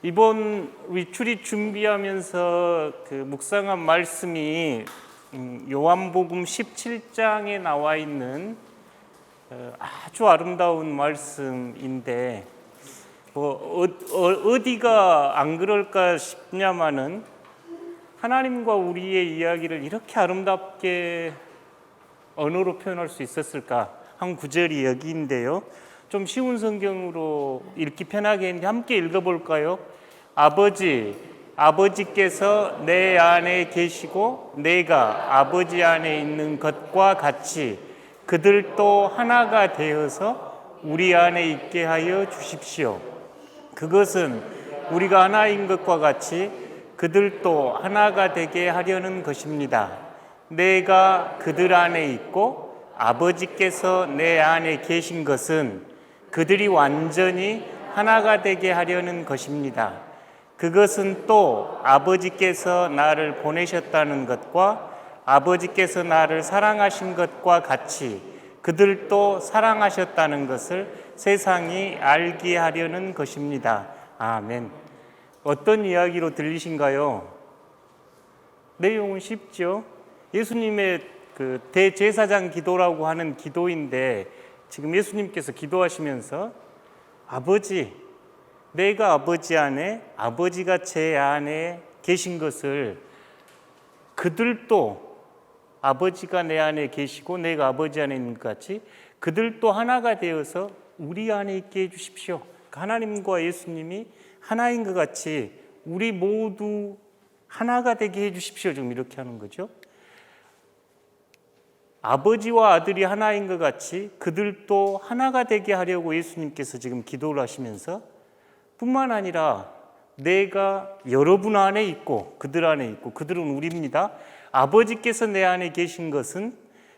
이번 리트릿 준비하면서 그 묵상한 말씀이 요한복음 17장에 나와 있는 아주 아름다운 말씀인데 어디가 안 그럴까 싶냐마는 하나님과 우리의 이야기를 이렇게 아름답게 언어로 표현할 수 있었을까 한 구절이 여기인데요. 좀 쉬운 성경으로 읽기 편하게 했는데 함께 읽어볼까요? 아버지께서 내 안에 계시고 내가 아버지 안에 있는 것과 같이 그들도 하나가 되어서 우리 안에 있게 하여 주십시오. 그것은 우리가 하나인 것과 같이 그들도 하나가 되게 하려는 것입니다. 내가 그들 안에 있고 아버지께서 내 안에 계신 것은 그들이 완전히 하나가 되게 하려는 것입니다. 그것은 또 아버지께서 나를 보내셨다는 것과 아버지께서 나를 사랑하신 것과 같이 그들도 사랑하셨다는 것을 세상이 알게 하려는 것입니다. 아멘. 어떤 이야기로 들리신가요? 내용은 쉽죠. 예수님의 그 대제사장 기도라고 하는 기도인데 지금 예수님께서 기도하시면서 아버지, 내가 아버지 안에, 아버지가 제 안에 계신 것을 그들도 아버지가 내 안에 계시고 내가 아버지 안에 있는 것 같이 그들도 하나가 되어서 우리 안에 있게 해주십시오. 하나님과 예수님이 하나인 것 같이 우리 모두 하나가 되게 해주십시오. 좀 이렇게 하는 거죠. 아버지와 아들이 하나인 것 같이 그들도 하나가 되게 하려고 예수님께서 지금 기도를 하시면서 뿐만 아니라 내가 여러분 안에 있고 그들 안에 있고 그들은 우리입니다. 아버지께서 내 안에 계신 것은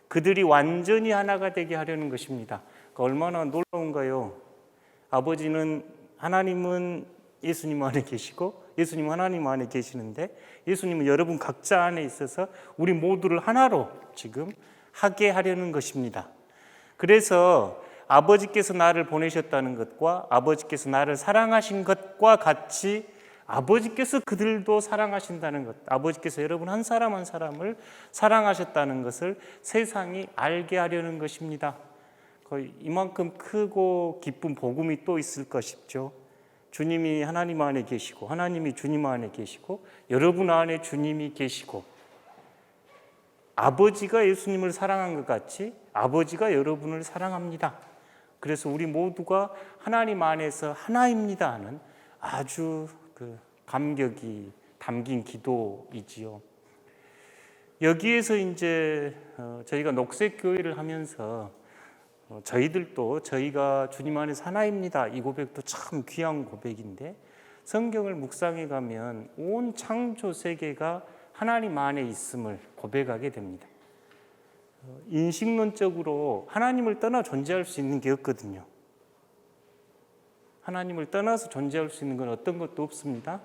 그들이 완전히 하나가 되게 하려는 것입니다. 얼마나 놀라운가요? 하나님은 예수님 안에 계시고 예수님은 하나님 안에 계시는데 예수님은 여러분 각자 안에 있어서 우리 모두를 하나로 지금 하게 하려는 것입니다. 그래서 아버지께서 나를 보내셨다는 것과 아버지께서 나를 사랑하신 것과 같이 아버지께서 그들도 사랑하신다는 것, 아버지께서 여러분 한 사람 한 사람을 사랑하셨다는 것을 세상이 알게 하려는 것입니다. 거의 이만큼 크고 기쁜 복음이 또 있을까 싶죠. 주님이 하나님 안에 계시고 하나님이 주님 안에 계시고 여러분 안에 주님이 계시고 아버지가 예수님을 사랑한 것 같이 아버지가 여러분을 사랑합니다. 그래서 우리 모두가 하나님 안에서 하나입니다 하는 아주 감격이 담긴 기도이지요. 여기에서 이제 저희가 녹색교회를 하면서 저희들도 저희가 주님 안에서 하나입니다. 이 고백도 참 귀한 고백인데 성경을 묵상해 가면 온 창조 세계가 하나님 안에 있음을 고백하게 됩니다. 인식론적으로 하나님을 떠나 존재할 수 있는 게 없거든요. 하나님을 떠나서 존재할 수 있는 건 어떤 것도 없습니다.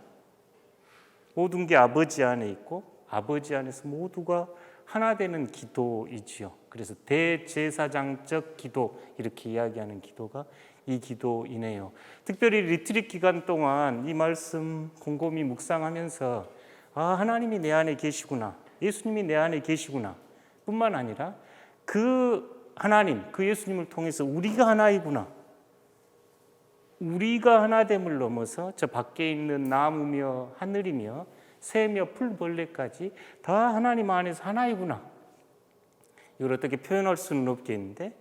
모든 게 아버지 안에 있고 아버지 안에서 모두가 하나 되는 기도이지요. 그래서 대제사장적 기도 이렇게 이야기하는 기도가 이 기도이네요. 특별히 리트릿 기간 동안 이 말씀 곰곰이 묵상하면서 하나님이 내 안에 계시구나, 예수님이 내 안에 계시구나 뿐만 아니라 그 하나님, 그 예수님을 통해서 우리가 하나이구나, 우리가 하나됨을 넘어서 저 밖에 있는 나무며 하늘이며 새며 풀벌레까지 다 하나님 안에서 하나이구나. 이걸 어떻게 표현할 수는 없겠는데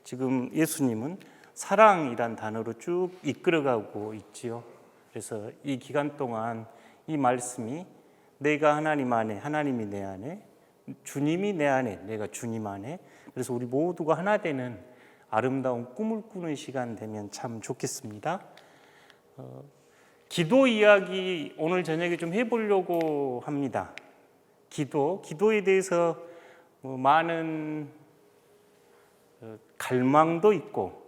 지금 예수님은 사랑이란 단어로 쭉 이끌어가고 있지요. 그래서 이 기간 동안 이 말씀이 내가 하나님 안에, 하나님이 내 안에, 주님이 내 안에, 내가 주님 안에, 그래서 우리 모두가 하나 되는 아름다운 꿈을 꾸는 시간 되면 참 좋겠습니다. 기도 이야기 오늘 저녁에 좀 해보려고 합니다. 기도에 대해서 많은 갈망도 있고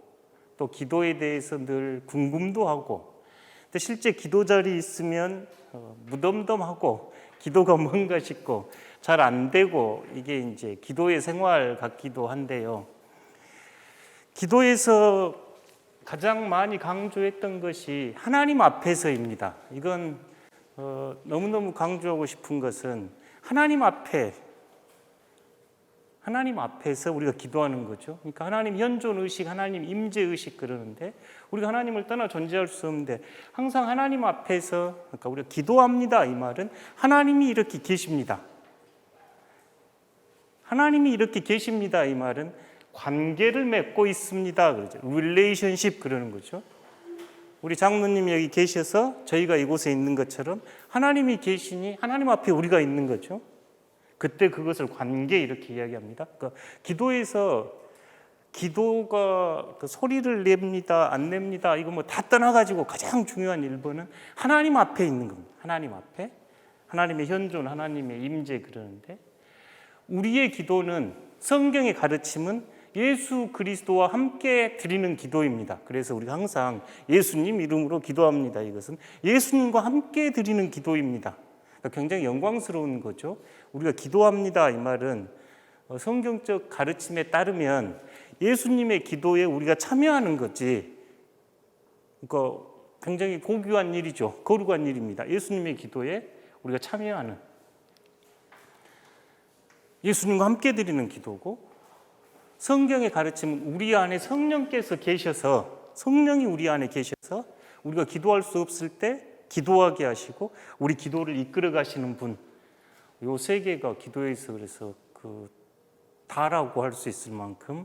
또 기도에 대해서 늘 궁금도 하고 또 실제 기도 자리에 있으면 무덤덤하고 기도가 뭔가 싶고 잘 안 되고 이게 이제 기도의 생활 같기도 한데요. 기도에서 가장 많이 강조했던 것이 하나님 앞에서입니다. 이건 너무너무 강조하고 싶은 것은 하나님 앞에서 우리가 기도하는 거죠. 그러니까 하나님 현존 의식, 하나님 임재 의식 그러는데 우리가 하나님을 떠나 존재할 수 없는데 항상 하나님 앞에서 그러니까 우리가 기도합니다. 이 말은 하나님이 이렇게 계십니다. 하나님이 이렇게 계십니다. 이 말은 관계를 맺고 있습니다. 그러죠. relationship 그러는 거죠. 우리 장로님이 여기 계셔서 저희가 이곳에 있는 것처럼 하나님이 계시니 하나님 앞에 우리가 있는 거죠. 그때 그것을 관계 이렇게 이야기합니다. 그러니까 기도에서 기도가 그 소리를 냅니다, 안 냅니다. 이거 뭐 다 떠나가지고 가장 중요한 1번은 하나님 앞에 있는 겁니다. 하나님 앞에 하나님의 현존, 하나님의 임재 그러는데 우리의 기도는 성경의 가르침은 예수 그리스도와 함께 드리는 기도입니다. 그래서 우리가 항상 예수님 이름으로 기도합니다. 이것은 예수님과 함께 드리는 기도입니다. 굉장히 영광스러운 거죠. 우리가 기도합니다. 이 말은 성경적 가르침에 따르면 예수님의 기도에 우리가 참여하는 거지. 그러니까 굉장히 고귀한 일이죠. 거룩한 일입니다. 예수님의 기도에 우리가 참여하는. 예수님과 함께 드리는 기도고 성경의 가르침은 우리 안에 성령께서 계셔서 성령이 우리 안에 계셔서 우리가 기도할 수 없을 때 기도하게 하시고 우리 기도를 이끌어 가시는 분. 요 세 개가 기도에서 그래서 다라고 할 수 있을 만큼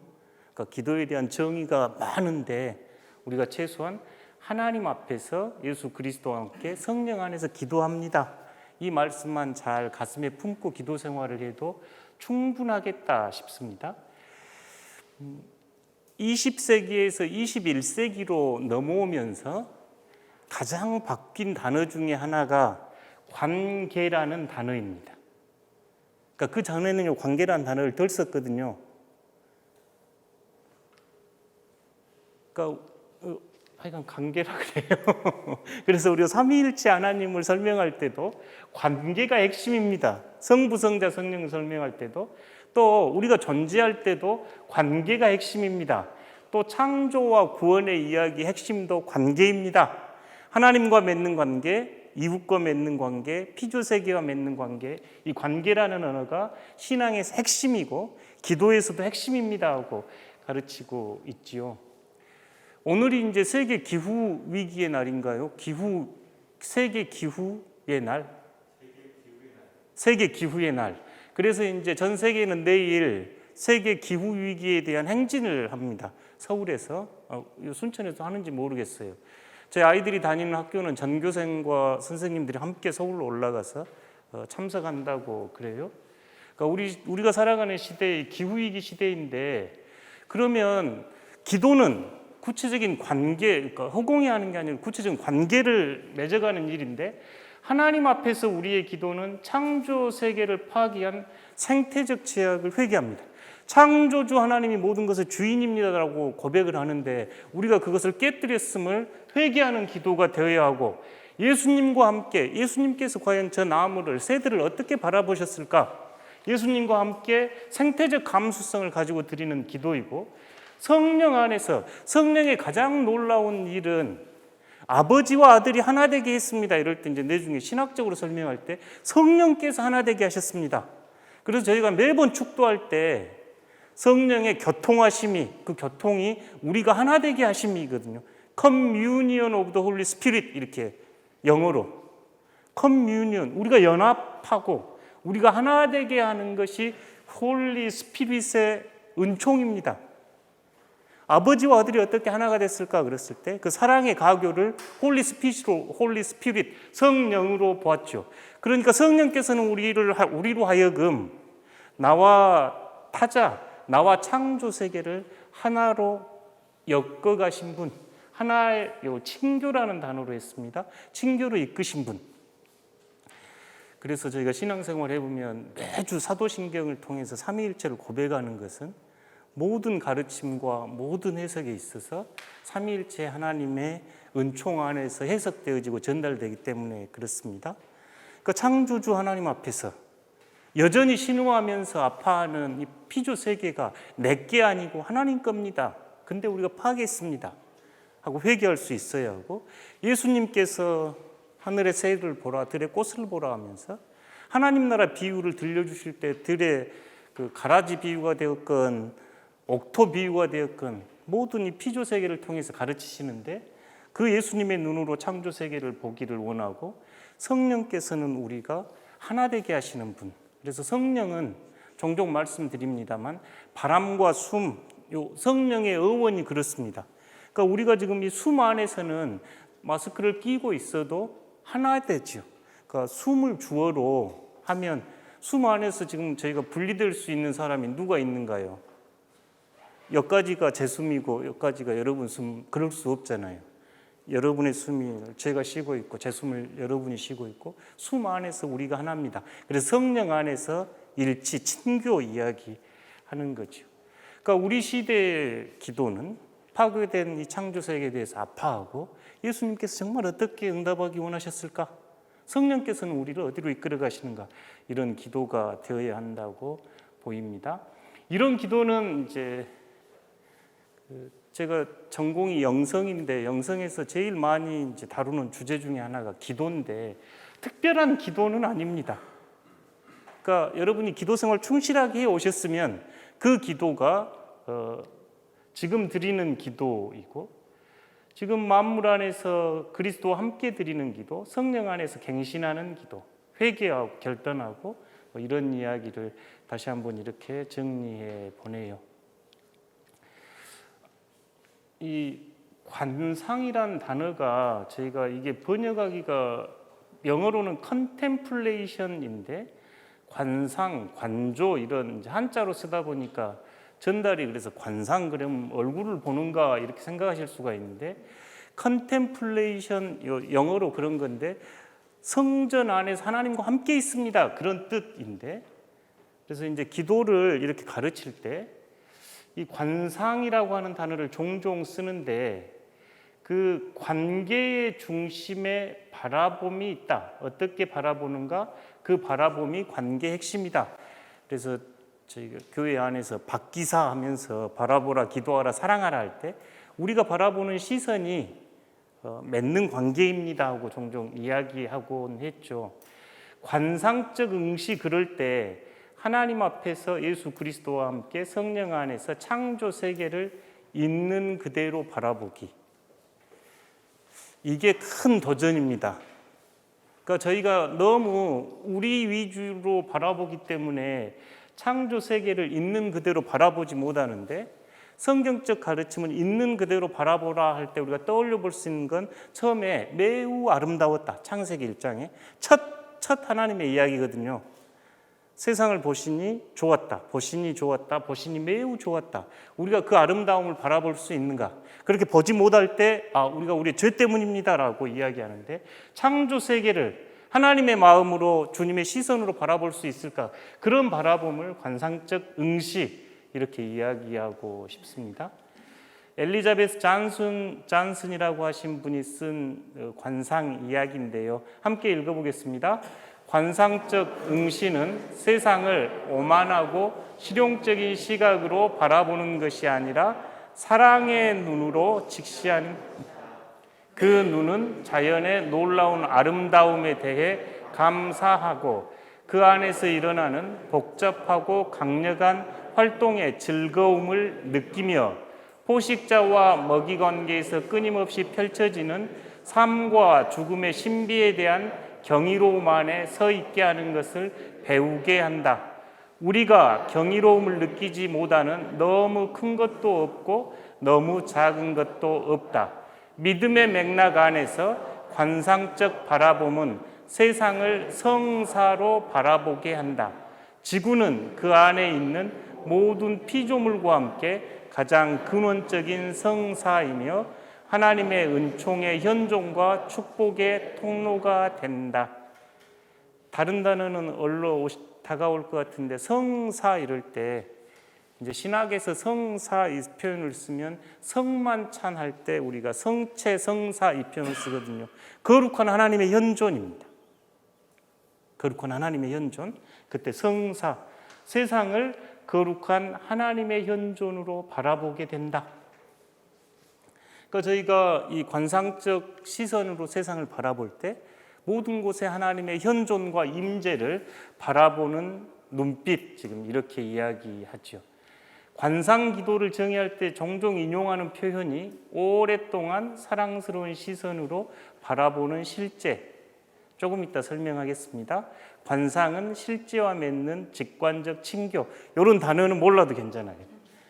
그러니까 기도에 대한 정의가 많은데 우리가 최소한 하나님 앞에서 예수 그리스도와 함께 성령 안에서 기도합니다. 이 말씀만 잘 가슴에 품고 기도 생활을 해도 충분하겠다 싶습니다. 20세기에서 21세기로 넘어오면서 가장 바뀐 단어 중에 하나가 관계라는 단어입니다. 그러니까 그 전에는 관계라는 단어를 덜 썼거든요. 그러니까 하여간 관계라 그래요. 그래서 우리가 삼위일체 하나님을 설명할 때도 관계가 핵심입니다. 성부, 성자, 성령을 설명할 때도 또 우리가 존재할 때도 관계가 핵심입니다. 또 창조와 구원의 이야기 핵심도 관계입니다. 하나님과 맺는 관계, 이웃과 맺는 관계, 피조세계와 맺는 관계, 이 관계라는 언어가 신앙의 핵심이고 기도에서도 핵심입니다 하고 가르치고 있지요. 오늘이 이제 세계 기후 위기의 날인가요? 세계 기후의 날? 세계 기후의 날. 그래서 이제 전 세계는 내일 세계 기후 위기에 대한 행진을 합니다. 서울에서 순천에서 하는지 모르겠어요. 제 아이들이 다니는 학교는 전교생과 선생님들이 함께 서울로 올라가서 참석한다고 그래요. 그러니까 우리가 살아가는 시대의 기후 위기 시대인데 그러면 기도는 구체적인 관계, 그러니까 허공에 하는 게 아니라 구체적인 관계를 맺어가는 일인데 하나님 앞에서 우리의 기도는 창조 세계를 파기한 생태적 제약을 회개합니다. 창조주 하나님이 모든 것의 주인입니다라고 고백을 하는데 우리가 그것을 깨뜨렸음을 회개하는 기도가 되어야 하고 예수님과 함께 예수님께서 과연 저 나무를 새들을 어떻게 바라보셨을까? 예수님과 함께 생태적 감수성을 가지고 드리는 기도이고 성령 안에서 성령의 가장 놀라운 일은 아버지와 아들이 하나 되게 했습니다. 이럴 때 이제 내중에 신학적으로 설명할 때 성령께서 하나 되게 하셨습니다. 그래서 저희가 매번 축도할 때 성령의 교통하심이 그 교통이 우리가 하나 되게 하심이거든요. Communion of the Holy Spirit 이렇게 영어로 Communion 우리가 연합하고 우리가 하나 되게 하는 것이 Holy Spirit의 은총입니다. 아버지와 아들이 어떻게 하나가 됐을까 그랬을 때 그 사랑의 가교를 홀리 스피릿 성령으로 보았죠. 그러니까 성령께서는 우리로 하여금 나와 타자, 나와 창조 세계를 하나로 엮어 가신 분, 하나의 친교라는 단어로 했습니다. 친교로 이끄신 분. 그래서 저희가 신앙생활 해보면 매주 사도신경을 통해서 삼위일체를 고백하는 것은 모든 가르침과 모든 해석에 있어서 삼위일체 하나님의 은총 안에서 해석되어지고 전달되기 때문에 그렇습니다. 그러니까 창조주 하나님 앞에서 여전히 신음하면서 아파하는 이 피조 세계가 내게 아니고 하나님 겁니다. 근데 우리가 파괴했습니다. 하고 회개할 수 있어야 하고, 예수님께서 하늘의 새를 보라, 들의 꽃을 보라 하면서 하나님 나라 비유를 들려주실 때 들의 그 가라지 비유가 되었건 옥토 비유가 되었건 모든 이 피조 세계를 통해서 가르치시는데, 그 예수님의 눈으로 창조 세계를 보기를 원하고, 성령께서는 우리가 하나 되게 하시는 분. 그래서 성령은 종종 말씀드립니다만 바람과 숨, 요 성령의 어원이 그렇습니다. 그러니까 우리가 지금 이 숨 안에서는 마스크를 끼고 있어도 하나 되죠. 그러니까 숨을 주어로 하면 숨 안에서 지금 저희가 분리될 수 있는 사람이 누가 있는가요? 여기까지가 제 숨이고 여기까지가 여러분 숨, 그럴 수 없잖아요. 여러분의 숨이 제가 쉬고 있고 제 숨을 여러분이 쉬고 있고, 숨 안에서 우리가 하나입니다. 그래서 성령 안에서 일치, 친교 이야기하는 거죠. 그러니까 우리 시대의 기도는 파괴된 이 창조 세계에 대해서 아파하고, 예수님께서 정말 어떻게 응답하기 원하셨을까? 성령께서는 우리를 어디로 이끌어 가시는가? 이런 기도가 되어야 한다고 보입니다. 이런 기도는 이제 제가 전공이 영성인데, 영성에서 제일 많이 이제 다루는 주제 중에 하나가 기도인데, 특별한 기도는 아닙니다. 그러니까 여러분이 기도 생활 충실하게 해 오셨으면 그 기도가 지금 드리는 기도이고, 지금 만물 안에서 그리스도와 함께 드리는 기도, 성령 안에서 갱신하는 기도, 회개하고 결단하고, 이런 이야기를 다시 한번 이렇게 정리해 보네요. 이 관상이란 단어가 저희가 이게 번역하기가 영어로는 컨템플레이션인데, 관상, 관조 이런 한자로 쓰다 보니까 전달이, 그래서 관상 그러면 얼굴을 보는가 이렇게 생각하실 수가 있는데, 컨템플레이션 영어로 그런 건데 성전 안에서 하나님과 함께 있습니다, 그런 뜻인데, 그래서 이제 기도를 이렇게 가르칠 때 이 관상이라고 하는 단어를 종종 쓰는데, 그 관계의 중심에 바라봄이 있다. 어떻게 바라보는가? 그 바라봄이 관계의 핵심이다. 그래서 저희가 교회 안에서 박기사 하면서 바라보라, 기도하라, 사랑하라 할 때 우리가 바라보는 시선이 맺는 관계입니다 하고 종종 이야기하곤 했죠. 관상적 응시, 그럴 때 하나님 앞에서 예수 그리스도와 함께 성령 안에서 창조 세계를 있는 그대로 바라보기, 이게 큰 도전입니다. 그러니까 저희가 너무 우리 위주로 바라보기 때문에 창조 세계를 있는 그대로 바라보지 못하는데, 성경적 가르침은 있는 그대로 바라보라 할 때 우리가 떠올려 볼 수 있는 건 처음에 매우 아름다웠다, 창세기 1장에 첫 하나님의 이야기거든요. 세상을 보시니 좋았다, 보시니 좋았다, 보시니 매우 좋았다. 우리가 그 아름다움을 바라볼 수 있는가? 그렇게 보지 못할 때 우리가 우리의 죄 때문입니다라고 이야기하는데, 창조 세계를 하나님의 마음으로, 주님의 시선으로 바라볼 수 있을까? 그런 바라봄을 관상적 응시, 이렇게 이야기하고 싶습니다. 엘리자베스 잔슨이라고 하신 분이 쓴 관상 이야기인데요, 함께 읽어보겠습니다. 관상적 응시는 세상을 오만하고 실용적인 시각으로 바라보는 것이 아니라 사랑의 눈으로 직시하는, 그 눈은 자연의 놀라운 아름다움에 대해 감사하고 그 안에서 일어나는 복잡하고 강력한 활동의 즐거움을 느끼며 포식자와 먹이 관계에서 끊임없이 펼쳐지는 삶과 죽음의 신비에 대한 경이로움 안에 서 있게 하는 것을 배우게 한다. 우리가 경이로움을 느끼지 못하는 너무 큰 것도 없고 너무 작은 것도 없다. 믿음의 맥락 안에서 관상적 바라봄은 세상을 성사로 바라보게 한다. 지구는 그 안에 있는 모든 피조물과 함께 가장 근원적인 성사이며 하나님의 은총의 현존과 축복의 통로가 된다. 다른 단어는 다가올 것 같은데, 성사 이럴 때 이제 신학에서 성사 이 표현을 쓰면 성만찬 할 때 우리가 성체 성사 이 표현을 쓰거든요. 거룩한 하나님의 현존입니다. 거룩한 하나님의 현존, 그때 성사, 세상을 거룩한 하나님의 현존으로 바라보게 된다. 그러니까 저희가 이 관상적 시선으로 세상을 바라볼 때 모든 곳에 하나님의 현존과 임재를 바라보는 눈빛, 지금 이렇게 이야기하죠. 관상 기도를 정의할 때 종종 인용하는 표현이 오랫동안 사랑스러운 시선으로 바라보는 실제, 조금 이따 설명하겠습니다. 관상은 실제와 맺는 직관적 친교, 이런 단어는 몰라도 괜찮아요.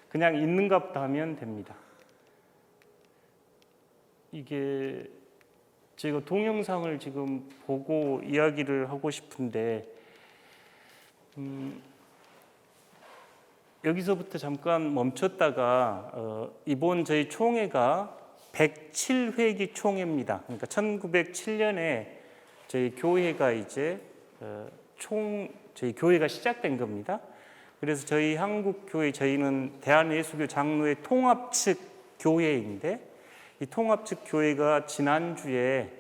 그냥 있는갑다 하면 됩니다. 이게 제가 동영상을 지금 보고 이야기를 하고 싶은데 여기서부터 잠깐 멈췄다가 이번 저희 총회가 107회기 총회입니다. 그러니까 1907년에 저희 교회가 이제 저희 교회가 시작된 겁니다. 그래서 저희 한국 교회, 저희는 대한예수교 장로회 통합 측 교회인데 이 통합 측 교회가 지난주에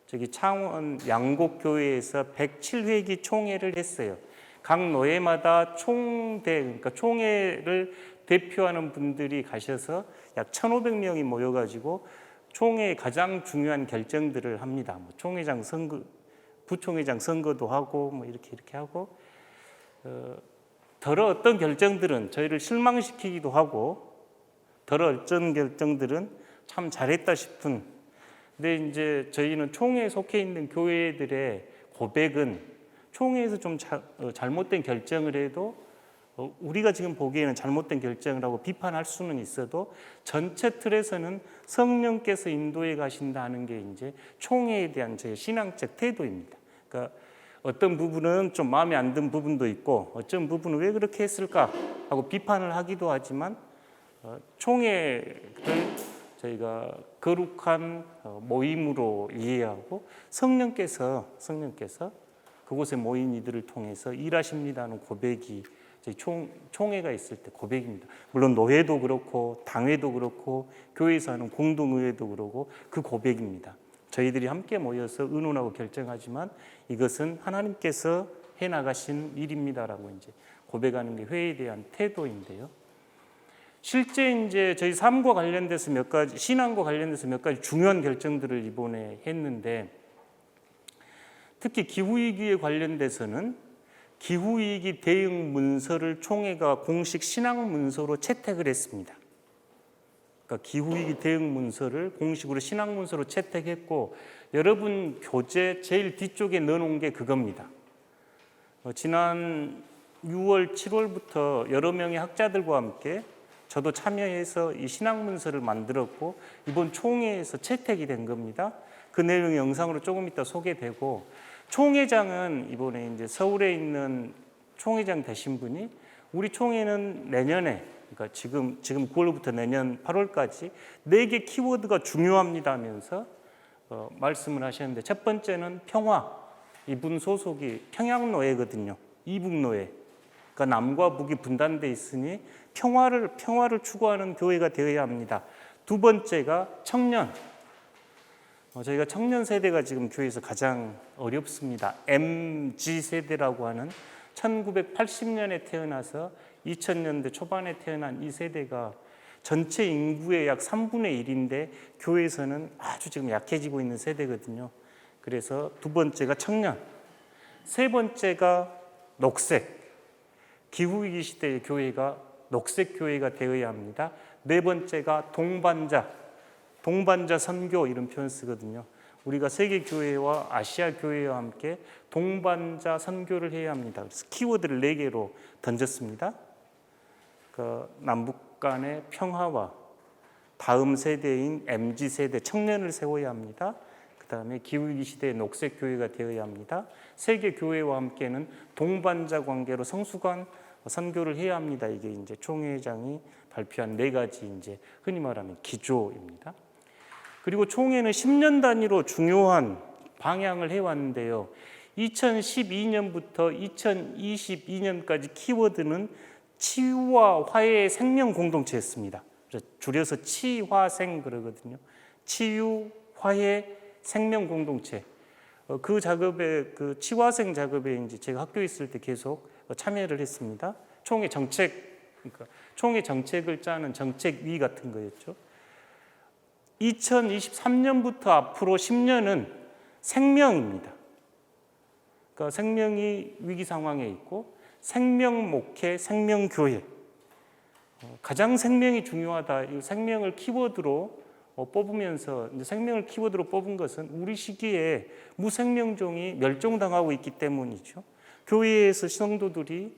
저기 창원 양곡 교회에서 107회기 총회를 했어요. 각 노회마다 총대, 그러니까 총회를 대표하는 분들이 가셔서 약 1,500명이 모여가지고 총회의 가장 중요한 결정들을 합니다. 뭐 총회장 선거, 부총회장 선거도 하고 뭐 이렇게 하고 더러 어떤 결정들은 저희를 실망시키기도 하고 더러 어떤 결정들은 참 잘했다 싶은. 근데 이제 저희는 총회에 속해 있는 교회들의 고백은 총회에서 좀 잘못된 결정을 해도 우리가 지금 보기에는 잘못된 결정을 하고 비판할 수는 있어도 전체 틀에서는 성령께서 인도해 가신다는 게 이제 총회에 대한 저의 신앙적 태도입니다. 그러니까 어떤 부분은 좀 마음에 안 든 부분도 있고 어떤 부분은 왜 그렇게 했을까 하고 비판을 하기도 하지만 총회를 저희가 거룩한 모임으로 이해하고 성령께서 그곳에 모인 이들을 통해서 일하십니다는 고백이 저희 총회가 있을 때 고백입니다. 물론 노회도 그렇고 당회도 그렇고 교회에서 하는 공동의회도 그렇고 그 고백입니다. 저희들이 함께 모여서 의논하고 결정하지만 이것은 하나님께서 해나가신 일입니다라고 이제 고백하는 게 회에 대한 태도인데요. 실제 이제 저희 삶과 관련돼서 몇 가지, 신앙과 관련돼서 몇 가지 중요한 결정들을 이번에 했는데 특히 기후위기에 관련돼서는 기후위기 대응 문서를 총회가 공식 신앙 문서로 채택을 했습니다. 그러니까 기후위기 대응 문서를 공식으로 신앙 문서로 채택했고 여러분 교재 제일 뒤쪽에 넣어놓은 게 그겁니다. 지난 6월, 7월부터 여러 명의 학자들과 함께 저도 참여해서 이 신앙 문서를 만들었고 이번 총회에서 채택이 된 겁니다. 그 내용이 영상으로 조금 이따 소개되고 총회장은 이번에 이제 서울에 있는 총회장 되신 분이 우리 총회는 내년에 그러니까 지금 9월부터 내년 8월까지 4개 키워드가 중요합니다 하면서 말씀을 하셨는데 첫 번째는 평화. 이분 소속이 평양노회거든요. 이북노회. 그러니까 남과 북이 분단돼 있으니 평화를 추구하는 교회가 되어야 합니다. 두 번째가 청년. 저희가 청년 세대가 지금 교회에서 가장 어렵습니다. MZ 세대라고 하는 1980년에 태어나서 2000년대 초반에 태어난 이 세대가 전체 인구의 약 3분의 1인데 교회에서는 아주 지금 약해지고 있는 세대거든요. 그래서 두 번째가 청년, 세 번째가 녹색. 기후위기 시대의 교회가 녹색 교회가 되어야 합니다. 네 번째가 동반자 선교 이런 표현 쓰거든요. 우리가 세계 교회와 아시아 교회와 함께 동반자 선교를 해야 합니다. 그래서 키워드를 4개로 던졌습니다. 남북 간의 평화와 다음 세대인 MZ 세대 청년을 세워야 합니다. 그 다음에 기후위기 시대의 녹색 교회가 되어야 합니다. 세계 교회와 함께는 동반자 관계로 성수관 선교를 해야 합니다. 이게 이제 총회장이 발표한 4가지 이제 흔히 말하면 기조입니다. 그리고 총회는 10년 단위로 중요한 방향을 해왔는데요. 2012년부터 2022년까지 키워드는 치유와 화해의 생명 공동체였습니다. 줄여서 치화생 그러거든요. 치유, 화해, 생명 공동체. 그 작업에 그 치화생 작업에 이제 제가 학교에 있을 때 계속 참여를 했습니다. 총회 정책, 그러니까 총회 정책을 짜는 정책위 같은 거였죠. 2023년부터 앞으로 10년은 생명입니다. 그러니까 생명이 위기 상황에 있고 생명 목회, 생명 교회. 가장 생명이 중요하다. 이 생명을 키워드로 뽑으면서 생명을 키워드로 뽑은 것은 우리 시기에 무생명종이 멸종당하고 있기 때문이죠. 교회에서 성도들이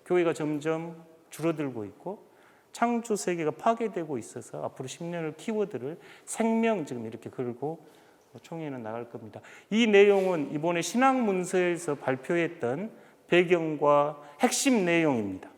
교회가 점점 줄어들고 있고 창조 세계가 파괴되고 있어서 앞으로 10년을 키워드를 생명 지금 이렇게 걸고 총회는 나갈 겁니다. 이 내용은 이번에 신학문서에서 발표했던 배경과 핵심 내용입니다.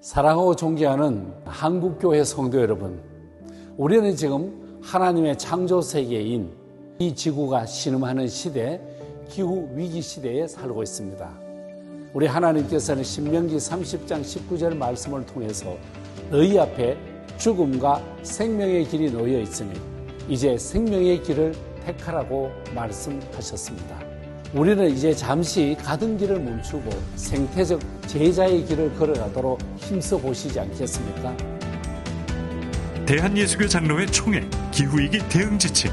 사랑하고 존경하는 한국교회 성도 여러분, 우리는 지금 하나님의 창조 세계인 이 지구가 신음하는 시대, 기후위기 시대에 살고 있습니다. 우리 하나님께서는 신명기 30장 19절 말씀을 통해서 너희 앞에 죽음과 생명의 길이 놓여 있으니 이제 생명의 길을 택하라고 말씀하셨습니다. 우리는 이제 잠시 가던 길을 멈추고 생태적 제자의 길을 걸어가도록 힘써 보시지 않겠습니까? 대한예수교 장로회 총회 기후위기 대응 지침.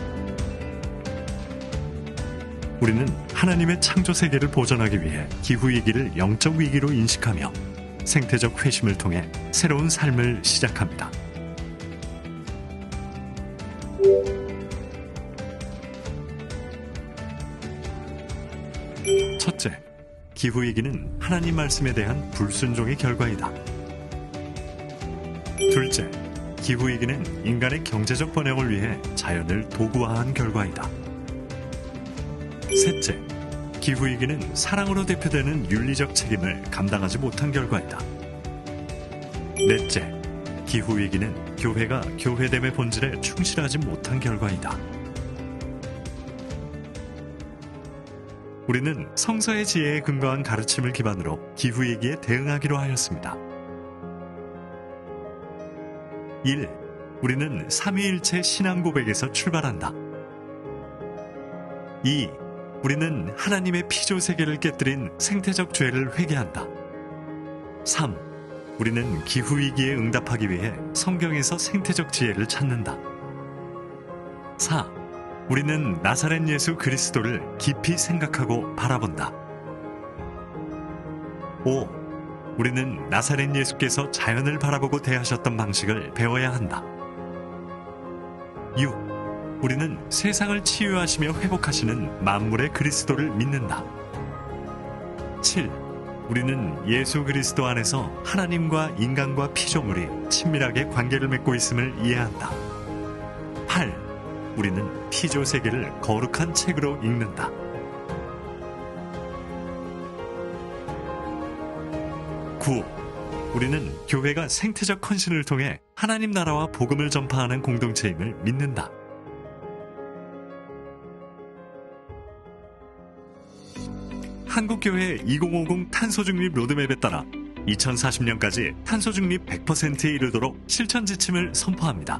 우리는 하나님의 창조 세계를 보존하기 위해 기후위기를 영적 위기로 인식하며 생태적 회심을 통해 새로운 삶을 시작합니다. 첫째, 기후위기는 하나님 말씀에 대한 불순종의 결과이다. 둘째, 기후위기는 인간의 경제적 번영을 위해 자연을 도구화한 결과이다. 셋째, 기후위기는 사랑으로 대표되는 윤리적 책임을 감당하지 못한 결과이다. 넷째, 기후위기는 교회가 교회됨의 본질에 충실하지 못한 결과이다. 우리는 성서의 지혜에 근거한 가르침을 기반으로 기후위기에 대응하기로 하였습니다. 1. 우리는 삼위일체 신앙 고백에서 출발한다. 2. 우리는 하나님의 피조 세계를 깨뜨린 생태적 죄를 회개한다. 3. 우리는 기후위기에 응답하기 위해 성경에서 생태적 지혜를 찾는다. 4. 우리는 나사렛 예수 그리스도를 깊이 생각하고 바라본다. 5. 우리는 나사렛 예수께서 자연을 바라보고 대하셨던 방식을 배워야 한다. 6. 우리는 세상을 치유하시며 회복하시는 만물의 그리스도를 믿는다. 7. 우리는 예수 그리스도 안에서 하나님과 인간과 피조물이 친밀하게 관계를 맺고 있음을 이해한다. 8. 우리는 피조 세계를 거룩한 책으로 읽는다. 9. 우리는 교회가 생태적 헌신을 통해 하나님 나라와 복음을 전파하는 공동체임을 믿는다. 한국교회 2050 탄소중립 로드맵에 따라 2040년까지 탄소중립 100%에 이르도록 실천 지침을 선포합니다.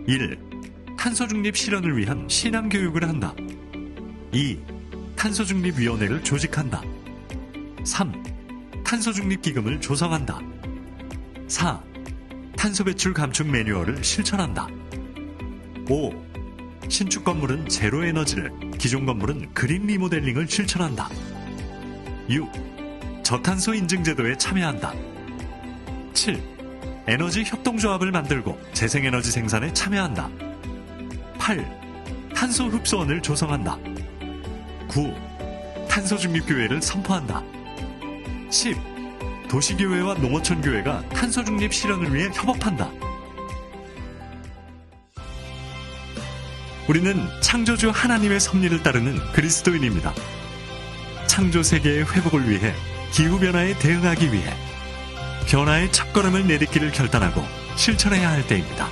1. 탄소중립 실현을 위한 신앙교육을 한다. 2. 탄소중립위원회를 조직한다. 3. 탄소중립기금을 조성한다. 4. 탄소배출 감축 매뉴얼을 실천한다. 5. 신축 건물은 제로 에너지를, 기존 건물은 그린 리모델링을 실천한다. 6. 저탄소 인증제도에 참여한다. 7. 에너지 협동조합을 만들고 재생에너지 생산에 참여한다. 8. 탄소 흡수원을 조성한다. 9. 탄소중립교회를 선포한다. 10. 도시교회와 농어촌교회가 탄소중립 실현을 위해 협업한다. 우리는 창조주 하나님의 섭리를 따르는 그리스도인입니다. 창조 세계의 회복을 위해, 기후변화에 대응하기 위해 변화의 첫걸음을 내딛기를 결단하고 실천해야 할 때입니다.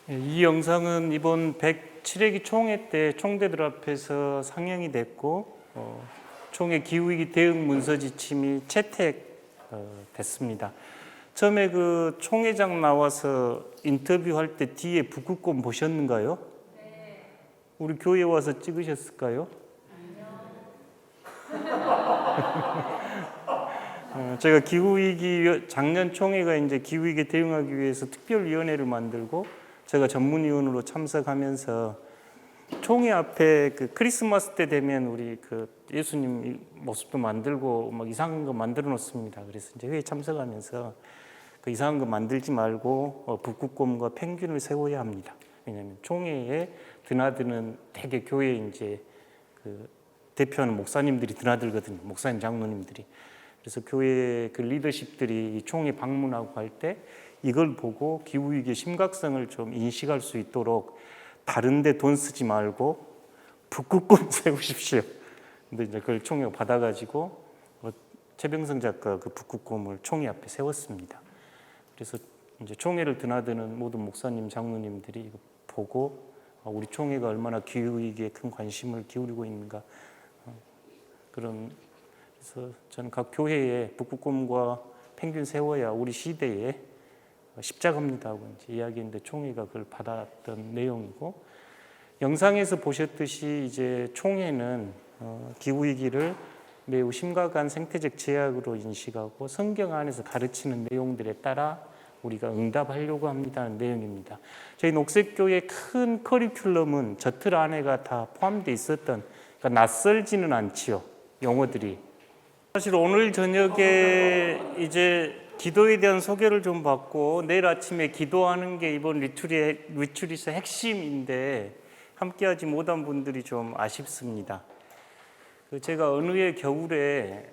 이 영상은 이번 107회기 총회 때 총대들 앞에서 상영이 됐고 총회 기후위기 대응 문서 지침이 채택됐습니다. 처음에 그 총회장 나와서 인터뷰할 때 뒤에 북극곰 보셨는가요? 네. 우리 교회 와서 찍으셨을까요? 아니요. 제가 기후위기 작년 총회가 이제 기후위기 대응하기 위해서 특별위원회를 만들고 제가 전문위원으로 참석하면서 총회 앞에 그 크리스마스 때 되면 우리 그 예수님 모습도 만들고 막 이상한 거 만들어 놓습니다. 그래서 이제 회에 참석하면서 그 이상한 거 만들지 말고 북극곰과 펭귄을 세워야 합니다. 왜냐하면 총회에 드나드는 대개 교회 이제 그 대표하는 목사님들이 드나들거든요. 목사님, 장로님들이. 그래서 교회 그 리더십들이 이 총회 방문하고 할 때 이걸 보고 기후위기의 심각성을 좀 인식할 수 있도록 다른 데 돈 쓰지 말고 북극곰 세우십시오. 근데 이제 그걸 총회가 받아가지고 최병성 작가 그 북극곰을 총회 앞에 세웠습니다. 그래서 이제 총회를 드나드는 모든 목사님, 장로님들이 이거 보고 우리 총회가 얼마나 기후위기에 큰 관심을 기울이고 있는가 그래서 저는 각 교회에 북극곰과 펭귄 세워야 우리 시대에 십자가입니다 하고 이제 이야기했는데 총회가 그걸 받았던 내용이고 영상에서 보셨듯이 이제 총회는 기후위기를 매우 심각한 생태적 제약으로 인식하고 성경 안에서 가르치는 내용들에 따라 우리가 응답하려고 합니다는 내용입니다. 저희 녹색교회 큰 커리큘럼은 저 틀 안에가 다 포함되어 있었던 그러니까 낯설지는 않지요. 용어들이. 사실 오늘 저녁에 이제 기도에 대한 소개를 좀 받고 내일 아침에 기도하는 게 이번 리트릿의 핵심인데 함께하지 못한 분들이 좀 아쉽습니다. 제가 어느 해 겨울에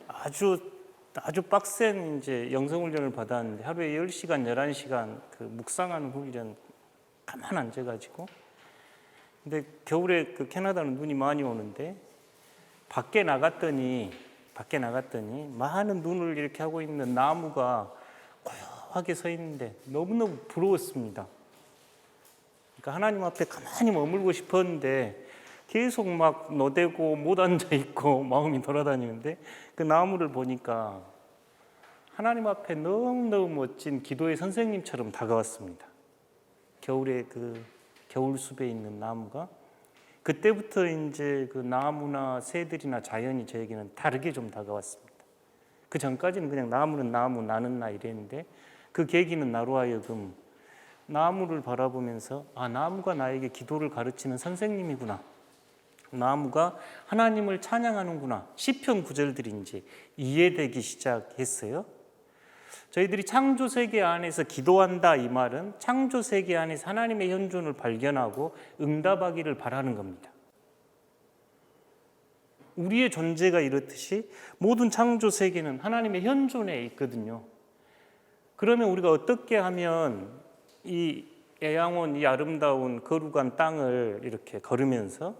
아주 빡센 이제 영성훈련을 받았는데 하루에 10시간, 11시간 그 묵상하는 훈련 가만 앉아가지고 근데 겨울에 그 캐나다는 눈이 많이 오는데 밖에 나갔더니 많은 눈을 이렇게 하고 있는 나무가 고요하게 서 있는데 너무너무 부러웠습니다. 그러니까 하나님 앞에 가만히 머물고 싶었는데 계속 막 노대고 못 앉아 있고 마음이 돌아다니는데 그 나무를 보니까 하나님 앞에 너무너무 멋진 기도의 선생님처럼 다가왔습니다. 겨울에 그 겨울숲에 있는 나무가 그때부터 이제 그 나무나 새들이나 자연이 저에게는 다르게 좀 다가왔습니다. 그 전까지는 그냥 나무는 나무, 나는 나 이랬는데 그 계기는 나로 하여금 나무를 바라보면서 나무가 나에게 기도를 가르치는 선생님이구나. 나무가 하나님을 찬양하는구나. 시편 구절들이 이제 이해되기 시작했어요. 저희들이 창조세계 안에서 기도한다 이 말은 창조세계 안에서 하나님의 현존을 발견하고 응답하기를 바라는 겁니다. 우리의 존재가 이렇듯이 모든 창조세계는 하나님의 현존에 있거든요. 그러면 우리가 어떻게 하면 이 애양원, 이 아름다운 거룩한 땅을 이렇게 걸으면서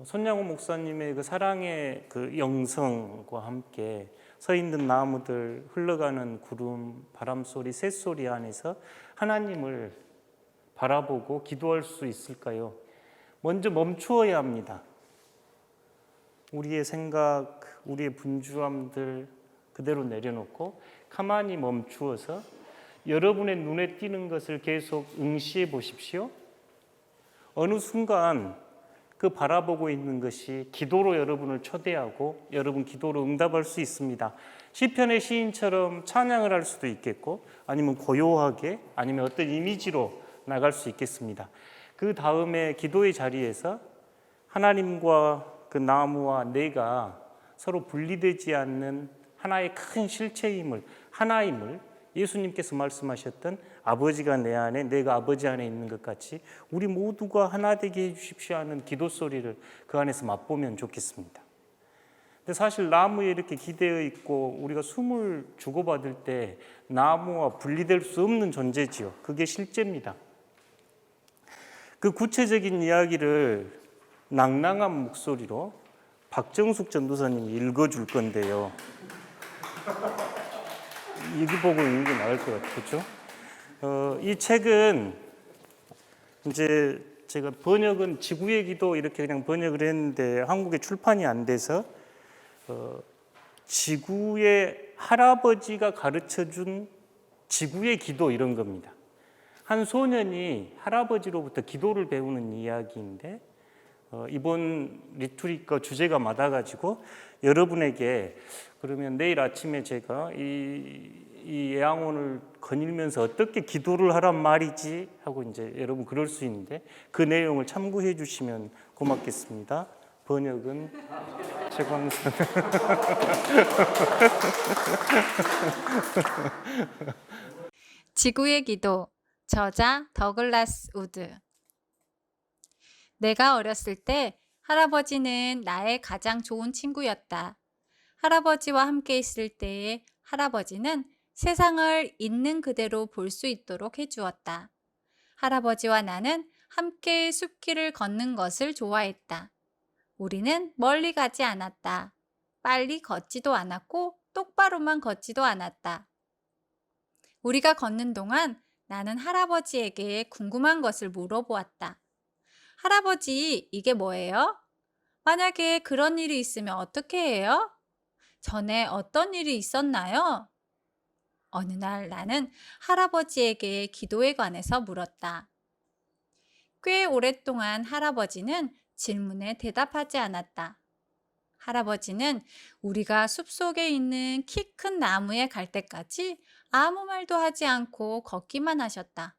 손양호 목사님의 그 사랑의 그 영성과 함께 서 있는 나무들, 흘러가는 구름, 바람소리, 새소리 안에서 하나님을 바라보고 기도할 수 있을까요? 먼저 멈추어야 합니다. 우리의 생각, 우리의 분주함들 그대로 내려놓고 가만히 멈추어서 여러분의 눈에 띄는 것을 계속 응시해 보십시오. 어느 순간 그 바라보고 있는 것이 기도로 여러분을 초대하고 여러분 기도로 응답할 수 있습니다. 시편의 시인처럼 찬양을 할 수도 있겠고 아니면 고요하게 아니면 어떤 이미지로 나갈 수 있겠습니다. 그 다음에 기도의 자리에서 하나님과 그 나무와 내가 서로 분리되지 않는 하나의 큰 실체임을 하나임을 예수님께서 말씀하셨던 아버지가 내 안에 내가 아버지 안에 있는 것 같이 우리 모두가 하나 되게 해주십시오 하는 기도 소리를 그 안에서 맛보면 좋겠습니다. 근데 사실 나무에 이렇게 기대어 있고 우리가 숨을 주고받을 때 나무와 분리될 수 없는 존재지요. 그게 실제입니다. 그 구체적인 이야기를 낭낭한 목소리로 박정숙 전도사님이 읽어줄 건데요. 이거 보고 읽는 게 나을 것 같죠? 이 책은 이제 제가 번역은 지구의 기도 이렇게 그냥 번역을 했는데 한국에 출판이 안 돼서 지구의 할아버지가 가르쳐준 지구의 기도 이런 겁니다. 한 소년이 할아버지로부터 기도를 배우는 이야기인데 이번 리투리 거 주제가 맞아가지고 여러분에게 그러면 내일 아침에 제가 이 예양원을 거닐면서 어떻게 기도를 하란 말이지 하고 이제 여러분 그럴 수 있는데 그 내용을 참고해 주시면 고맙겠습니다. 번역은 최광선. 지구의 기도, 저자 더글라스 우드. 내가 어렸을 때 할아버지는 나의 가장 좋은 친구였다. 할아버지와 함께 있을 때에 할아버지는 세상을 있는 그대로 볼 수 있도록 해주었다. 할아버지와 나는 함께 숲길을 걷는 것을 좋아했다. 우리는 멀리 가지 않았다. 빨리 걷지도 않았고 똑바로만 걷지도 않았다. 우리가 걷는 동안 나는 할아버지에게 궁금한 것을 물어보았다. 할아버지, 이게 뭐예요? 만약에 그런 일이 있으면 어떻게 해요? 전에 어떤 일이 있었나요? 어느 날 나는 할아버지에게 기도에 관해서 물었다. 꽤 오랫동안 할아버지는 질문에 대답하지 않았다. 할아버지는 우리가 숲속에 있는 키 큰 나무에 갈 때까지 아무 말도 하지 않고 걷기만 하셨다.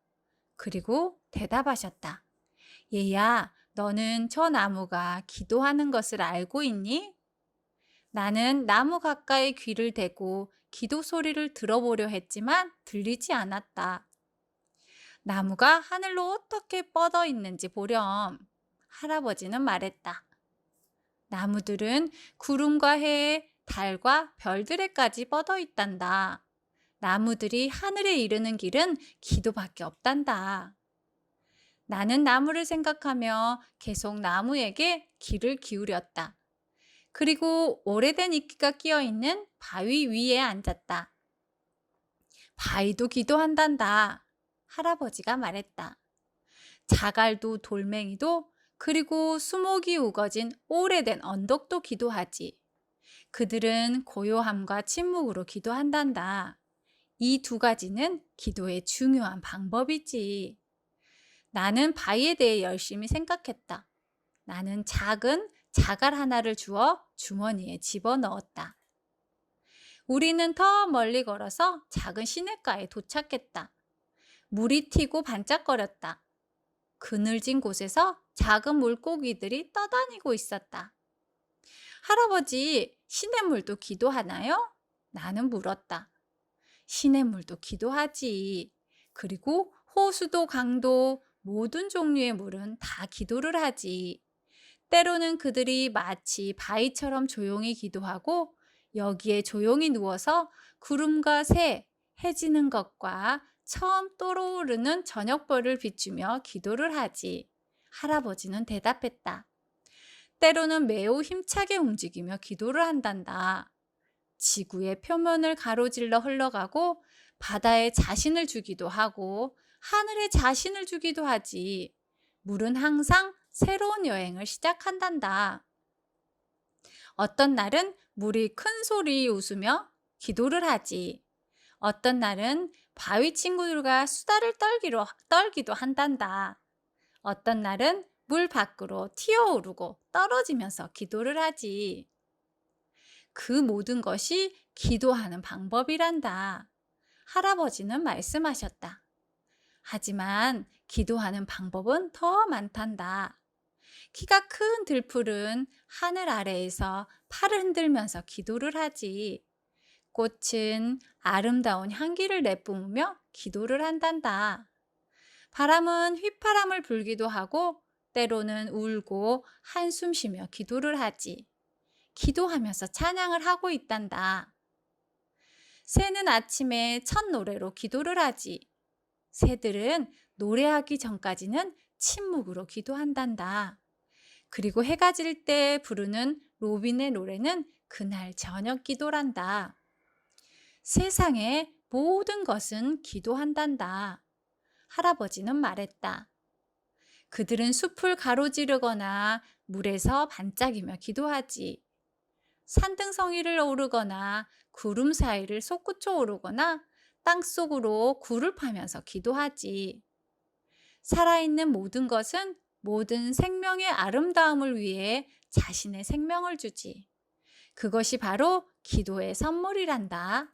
그리고 대답하셨다. 얘야, 너는 저 나무가 기도하는 것을 알고 있니? 나는 나무 가까이 귀를 대고 기도 소리를 들어보려 했지만 들리지 않았다. 나무가 하늘로 어떻게 뻗어 있는지 보렴. 할아버지는 말했다. 나무들은 구름과 해에 달과 별들에까지 뻗어 있단다. 나무들이 하늘에 이르는 길은 기도밖에 없단다. 나는 나무를 생각하며 계속 나무에게 귀를 기울였다. 그리고 오래된 이끼가 끼어 있는 바위 위에 앉았다. 바위도 기도한단다. 할아버지가 말했다. 자갈도 돌멩이도 그리고 수목이 우거진 오래된 언덕도 기도하지. 그들은 고요함과 침묵으로 기도한단다. 이 두 가지는 기도의 중요한 방법이지. 나는 바위에 대해 열심히 생각했다. 나는 작은 자갈 하나를 주워 주머니에 집어넣었다. 우리는 더 멀리 걸어서 작은 시냇가에 도착했다. 물이 튀고 반짝거렸다. 그늘진 곳에서 작은 물고기들이 떠다니고 있었다. 할아버지, 시냇물도 기도하나요? 나는 물었다. 시냇물도 기도하지. 그리고 호수도 강도 모든 종류의 물은 다 기도를 하지. 때로는 그들이 마치 바위처럼 조용히 기도하고 여기에 조용히 누워서 구름과 새, 해지는 것과 처음 떠오르는 저녁별을 비추며 기도를 하지. 할아버지는 대답했다. 때로는 매우 힘차게 움직이며 기도를 한단다. 지구의 표면을 가로질러 흘러가고 바다에 자신을 주기도 하고 하늘에 자신을 주기도 하지. 물은 항상 새로운 여행을 시작한단다. 어떤 날은 물이 큰 소리 웃으며 기도를 하지. 어떤 날은 바위 친구들과 수다를 떨기도 한단다. 어떤 날은 물 밖으로 튀어오르고 떨어지면서 기도를 하지. 그 모든 것이 기도하는 방법이란다. 할아버지는 말씀하셨다. 하지만 기도하는 방법은 더 많단다. 키가 큰 들풀은 하늘 아래에서 팔을 흔들면서 기도를 하지. 꽃은 아름다운 향기를 내뿜으며 기도를 한단다. 바람은 휘파람을 불기도 하고 때로는 울고 한숨 쉬며 기도를 하지. 기도하면서 찬양을 하고 있단다. 새는 아침에 첫 노래로 기도를 하지. 새들은 노래하기 전까지는 침묵으로 기도한단다. 그리고 해가 질 때 부르는 로빈의 노래는 그날 저녁 기도란다. 세상의 모든 것은 기도한단다. 할아버지는 말했다. 그들은 숲을 가로지르거나 물에서 반짝이며 기도하지. 산등성이를 오르거나 구름 사이를 솟구쳐 오르거나 땅속으로 굴을 파면서 기도하지. 살아있는 모든 것은 모든 생명의 아름다움을 위해 자신의 생명을 주지. 그것이 바로 기도의 선물이란다.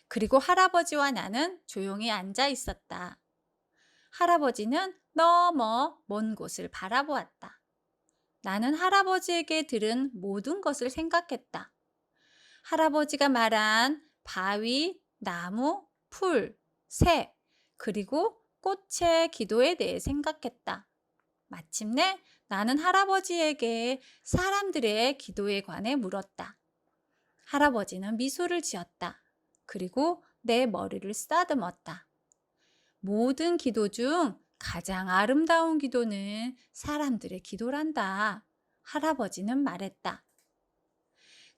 그리고 할아버지와 나는 조용히 앉아 있었다. 할아버지는 너머 먼 곳을 바라보았다. 나는 할아버지에게 들은 모든 것을 생각했다. 할아버지가 말한 바위, 나무, 풀, 새, 그리고 꽃의 기도에 대해 생각했다. 마침내 나는 할아버지에게 사람들의 기도에 관해 물었다. 할아버지는 미소를 지었다. 그리고 내 머리를 쓰다듬었다. 모든 기도 중 가장 아름다운 기도는 사람들의 기도란다. 할아버지는 말했다.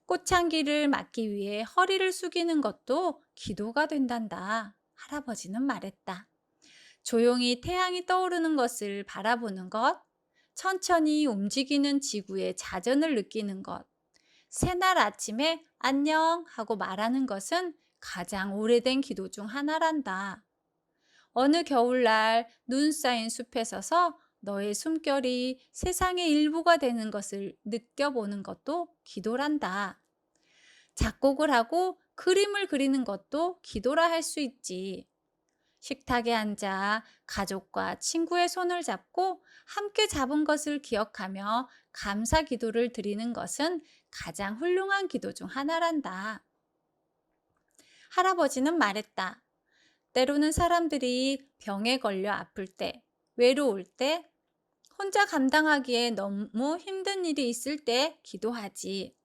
꽃향기를 맡기 위해 허리를 숙이는 것도 기도가 된단다. 할아버지는 말했다. 조용히 태양이 떠오르는 것을 바라보는 것, 천천히 움직이는 지구의 자전을 느끼는 것, 새날 아침에 안녕 하고 말하는 것은 가장 오래된 기도 중 하나란다. 어느 겨울날 눈 쌓인 숲에 서서 너의 숨결이 세상의 일부가 되는 것을 느껴보는 것도 기도란다. 작곡을 하고 그림을 그리는 것도 기도라 할 수 있지. 식탁에 앉아 가족과 친구의 손을 잡고 함께 잡은 것을 기억하며 감사 기도를 드리는 것은 가장 훌륭한 기도 중 하나란다. 할아버지는 말했다. 때로는 사람들이 병에 걸려 아플 때, 외로울 때, 혼자 감당하기에 너무 힘든 일이 있을 때 기도하지.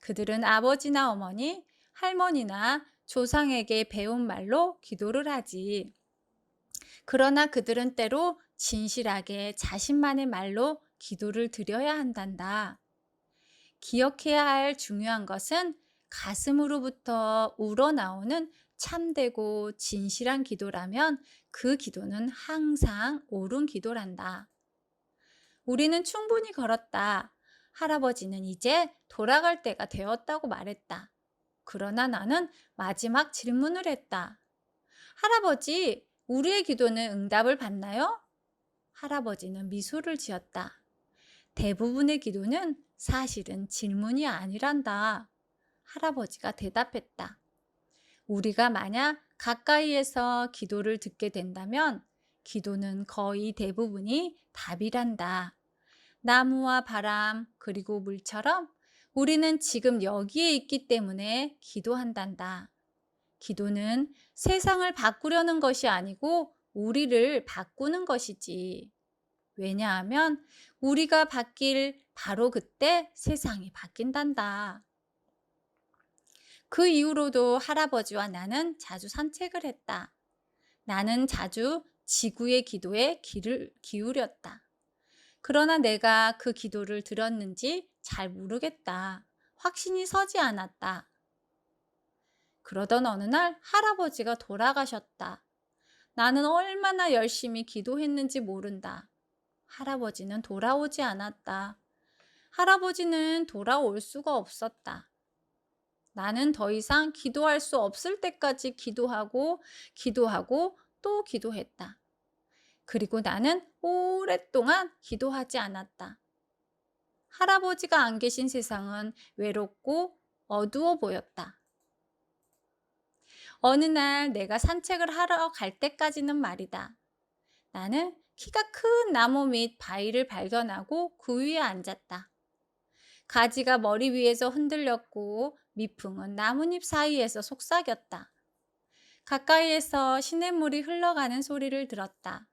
그들은 아버지나 어머니, 할머니나 조상에게 배운 말로 기도를 하지. 그러나 그들은 때로 진실하게 자신만의 말로 기도를 드려야 한단다. 기억해야 할 중요한 것은 가슴으로부터 우러나오는 참되고 진실한 기도라면 그 기도는 항상 옳은 기도란다. 우리는 충분히 걸었다. 할아버지는 이제 돌아갈 때가 되었다고 말했다. 그러나 나는 마지막 질문을 했다. 할아버지, 우리의 기도는 응답을 받나요? 할아버지는 미소를 지었다. 대부분의 기도는 사실은 질문이 아니란다. 할아버지가 대답했다. 우리가 만약 가까이에서 기도를 듣게 된다면 기도는 거의 대부분이 답이란다. 나무와 바람 그리고 물처럼 우리는 지금 여기에 있기 때문에 기도한단다. 기도는 세상을 바꾸려는 것이 아니고 우리를 바꾸는 것이지. 왜냐하면 우리가 바뀔 바로 그때 세상이 바뀐단다. 그 이후로도 할아버지와 나는 자주 산책을 했다. 나는 자주 지구의 기도에 귀를 기울였다. 그러나 내가 그 기도를 들었는지 잘 모르겠다. 확신이 서지 않았다. 그러던 어느 날 할아버지가 돌아가셨다. 나는 얼마나 열심히 기도했는지 모른다. 할아버지는 돌아오지 않았다. 할아버지는 돌아올 수가 없었다. 나는 더 이상 기도할 수 없을 때까지 기도하고 또 기도했다. 그리고 나는 오랫동안 기도하지 않았다. 할아버지가 안 계신 세상은 외롭고 어두워 보였다. 어느 날 내가 산책을 하러 갈 때까지는 말이다. 나는 키가 큰 나무 밑 바위를 발견하고 그 위에 앉았다. 가지가 머리 위에서 흔들렸고蜜蜂은 나뭇잎 사이에서 속삭였다. 가까이에서 시냇물이 흘러가는 소리를 들었다.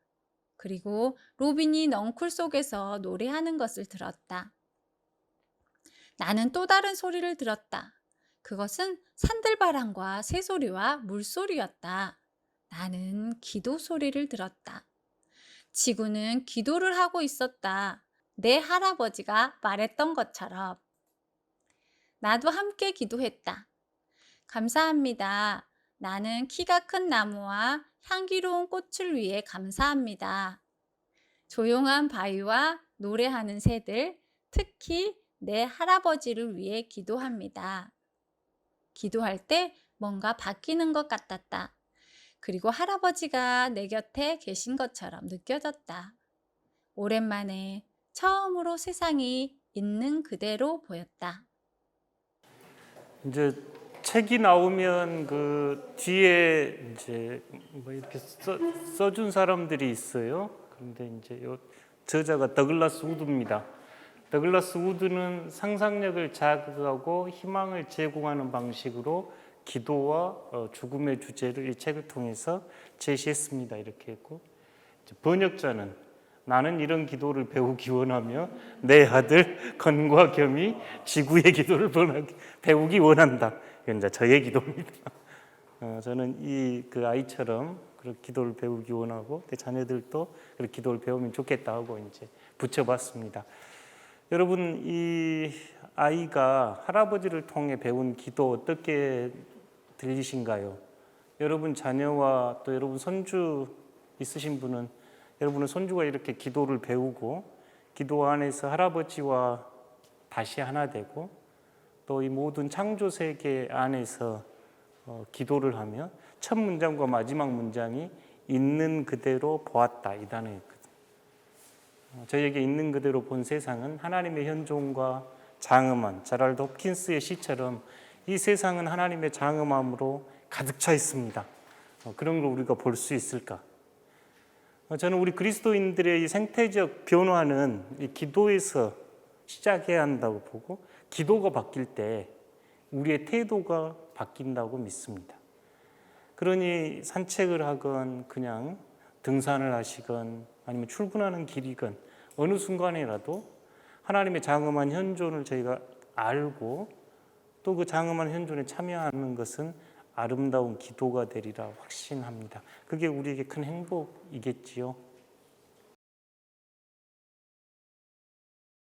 그리고 로빈이 넝쿨 속에서 노래하는 것을 들었다. 나는 또 다른 소리를 들었다. 그것은 산들바람과 새소리와 물소리였다. 나는 기도 소리를 들었다. 지구는 기도를 하고 있었다. 내 할아버지가 말했던 것처럼 나도 함께 기도했다. 감사합니다. 나는 키가 큰 나무와 향기로운 꽃을 위해 감사합니다. 조용한 바위와 노래하는 새들, 특히 내 할아버지를 위해 기도합니다. 기도할 때 뭔가 바뀌는 것 같았다. 그리고 할아버지가 내 곁에 계신 것처럼 느껴졌다. 오랜만에 처음으로 세상이 있는 그대로 보였다. 이제 책이 나오면 그 뒤에 이제 뭐 이렇게 써준 사람들이 있어요. 그런데 이제 요 저자가 더글라스 우드입니다. 더글라스 우드는 상상력을 자극하고 희망을 제공하는 방식으로 기도와 죽음의 주제를 이 책을 통해서 제시했습니다. 이렇게 했고, 번역자는 나는 이런 기도를 배우기 원하며 내 아들 건과 겸이 지구의 기도를 배우기 원한다. 이건 이제 저의 기도입니다. 저는 그 아이처럼 그런 기도를 배우기 원하고 내 자녀들도 그런 기도를 배우면 좋겠다 하고 이제 붙여봤습니다. 여러분, 이 아이가 할아버지를 통해 배운 기도 어떻게 들리신가요? 여러분 자녀와 또 여러분 손주 있으신 분은 여러분은 손주가 이렇게 기도를 배우고 기도 안에서 할아버지와 다시 하나 되고 또 이 모든 창조 세계 안에서 기도를 하며 첫 문장과 마지막 문장이 있는 그대로 보았다 이 단어였거든요. 저에게 있는 그대로 본 세상은 하나님의 현존과 장엄한 제랄드 홉킨스의 시처럼 이 세상은 하나님의 장엄함으로 가득 차 있습니다. 그런 걸 우리가 볼 수 있을까? 저는 우리 그리스도인들의 이 생태적 변화는 이 기도에서 시작해야 한다고 보고 기도가 바뀔 때 우리의 태도가 바뀐다고 믿습니다. 그러니 산책을 하건 그냥 등산을 하시건 아니면 출근하는 길이건 어느 순간이라도 하나님의 장엄한 현존을 저희가 알고 또 그 장엄한 현존에 참여하는 것은 아름다운 기도가 되리라 확신합니다. 그게 우리에게 큰 행복이겠지요.